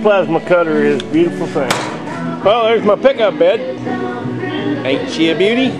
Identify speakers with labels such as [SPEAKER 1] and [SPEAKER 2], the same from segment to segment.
[SPEAKER 1] plasma cutter is a beautiful thing. Well, there's my pickup bed. Ain't she a beauty?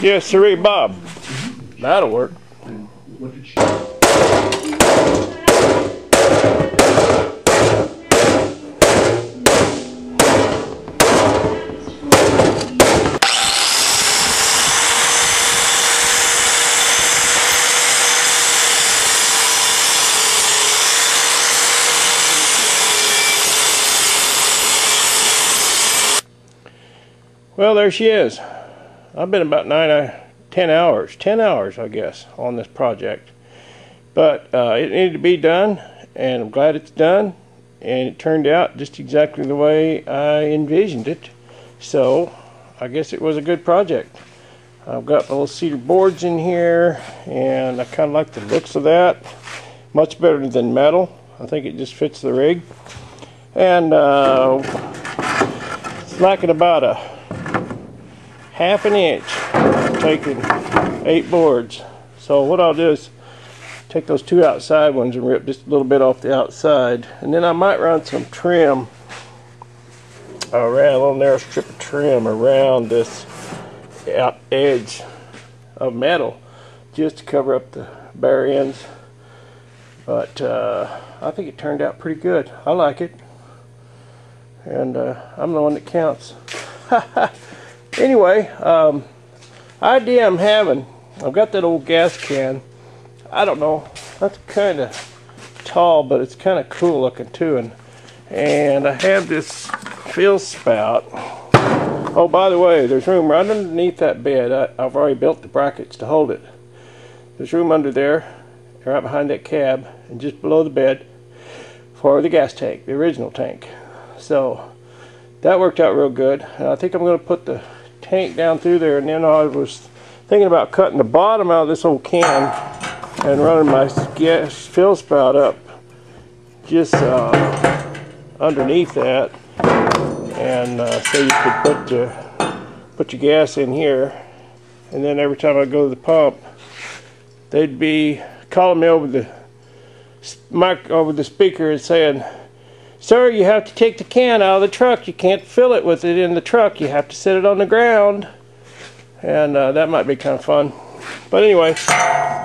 [SPEAKER 1] Yes, sirree, Bob. That'll work. Well, there she is. I've been about 10 hours, I guess, on this project. But it needed to be done, and I'm glad it's done. And it turned out just exactly the way I envisioned it. So I guess it was a good project. I've got my little cedar boards in here, and I kind of like the looks of that. Much better than metal. I think it just fits the rig. And it's lacking about a ½ inch. Taking 8 boards. So what I'll do is take those 2 outside ones and rip just a little bit off the outside, and then I might run some trim around, a little narrow strip of trim around this edge of metal just to cover up the bare ends. But I think it turned out pretty good. I like it, and I'm the one that counts. Anyway, idea I'm having, I've got that old gas can. I don't know, that's kind of tall, but it's kind of cool looking too. And I have this fill spout. Oh, by the way, there's room right underneath that bed. I've already built the brackets to hold it. There's room under there, right behind that cab, and just below the bed for the gas tank, the original tank. So that worked out real good. And I think I'm going to put the tank down through there, and then I was thinking about cutting the bottom out of this old can and running my gas fill spout up just underneath that, and so you could put your gas in here, and then every time I go to the pump, they'd be calling me over the mic, over the speaker, and saying, "Sir, you have to take the can out of the truck. You can't fill it with it in the truck. You have to set it on the ground." And that might be kind of fun. But anyway,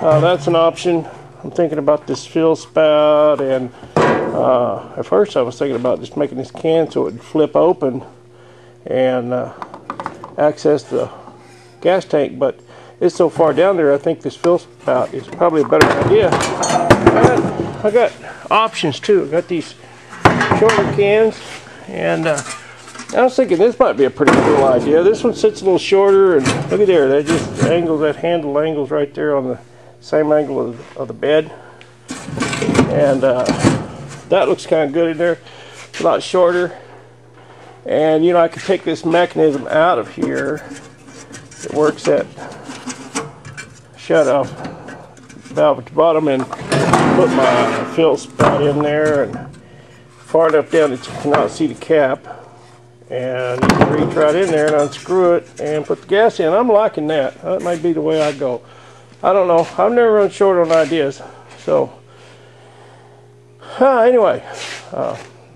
[SPEAKER 1] that's an option. I'm thinking about this fill spout, and at first I was thinking about just making this can so it would flip open and access the gas tank. But it's so far down there, I think this fill spout is probably a better idea. I got options too. I got these shorter cans, and I was thinking this might be a pretty cool idea. This one sits a little shorter, and look at there, that just angles, that handle angles right there on the same angle of the bed, and that looks kind of good in there. It's a lot shorter, and you know, I could take this mechanism out of here. It works that shut off valve at the bottom, and put my fill spout in there, and far enough down that you cannot see the cap, and you can reach right in there and unscrew it and put the gas in. I'm liking that. That might be the way I go. I don't know. I've never run short on ideas. So anyway,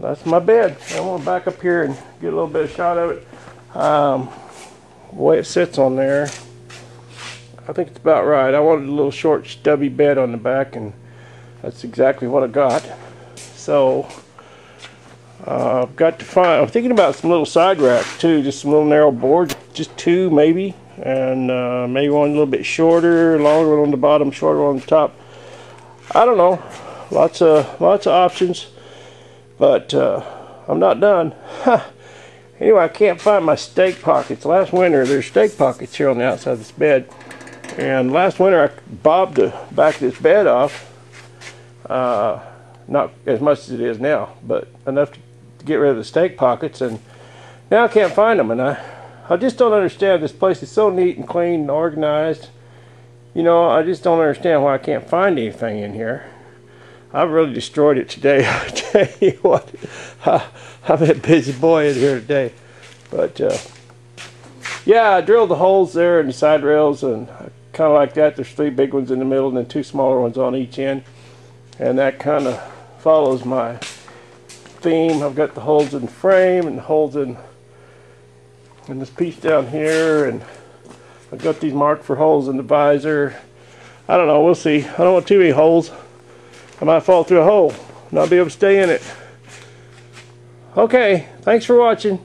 [SPEAKER 1] that's my bed. I'm going to back up here and get a little bit of shot of it. The way it sits on there, I think it's about right. I wanted a little short stubby bed on the back, and that's exactly what I got. So I've got to find, I'm thinking about some little side racks too, just some little narrow boards, just 2 maybe, and maybe one a little bit shorter, longer one on the bottom, shorter one on the top. I don't know, lots of options, But I'm not done. Anyway, I can't find my stake pockets. Last winter, there's stake pockets here on the outside of this bed. And last winter, I bobbed the back of this bed off. Not as much as it is now, but enough to get rid of the stake pockets. And now I can't find them. And I just don't understand. This place is so neat and clean and organized. You know, I just don't understand why I can't find anything in here. I've really destroyed it today. I tell you what, I'm a busy boy in here today. But yeah, I drilled the holes there in the side rails, and kind of like that. There's 3 big ones in the middle and then 2 smaller ones on each end. And that kind of follows my theme. I've got the holes in the frame and the holes in this piece down here, and I've got these marked for holes in the visor. I don't know, we'll see. I don't want too many holes. I might fall through a hole, not be able to stay in it. Okay, thanks for watching.